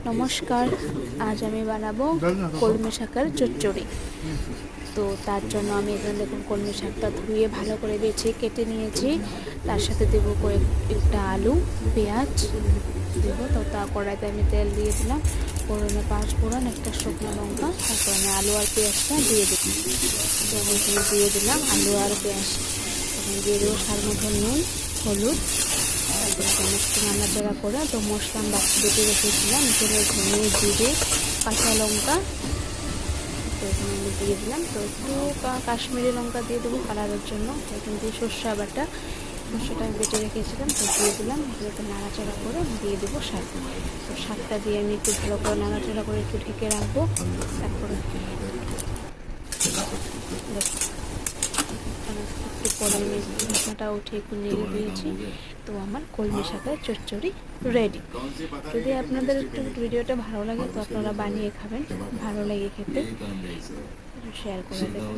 নমস্কার, আজ আমি বানাবো কলমি শাকের চচ্চড়ি। তো তার জন্য আমি এখানে দেখুন কলমি শাকটা ধুয়ে ভালো করে বেছে কেটে নিয়েছি। তার সাথে দেবো কয়েকটা আলু, পেঁয়াজ দেবো। তো তা কড়াইতে আমি তেল দিয়ে দিলাম, ফোড়নে 5 ফোড়ন, একটা শুকনো লঙ্কা, তারপর আমি আলু আর পেঁয়াজটা দিয়ে দিলাম। তো এখানে দিয়ে দিলাম আলু আর পেঁয়াজ, এখানে দিয়ে দেবো স্বাদ মতো নুন, হলুদ, তারপরে একটু নাড়াচাড়া করে তো মশলা বেটে রেখেছিলাম, এখানে ধনে, জিরে, কাঁচা লঙ্কা, তো এখানে আমি দিয়ে দিলাম। তো একটু কাশ্মীরি লঙ্কা দিয়ে দেবো কালারের জন্য। এখানে দিয়ে সর্ষে বাটা, সর্ষেটা আমি বেটে রেখেছিলাম, তো দিয়ে দিলাম। এগুলোকে নাড়াচাড়া করে দিয়ে দেবো শাক। তো শাকটা দিয়ে আমি একটু ভালো করে নাড়াচাড়া করে একটু ঢেকে রাখবো। তারপরে একটু পরে আমি ঢাকনাটা উঠে একটু নেড়ে দিয়েছি। তো আমার কলমি শাকের চচ্চড়ি রেডি। যদি আপনাদের একটু ভিডিওটা ভালো লাগে তো আপনারা বানিয়ে খাবেন, ভালো লাগে খেতে, শেয়ার করে দেবেন।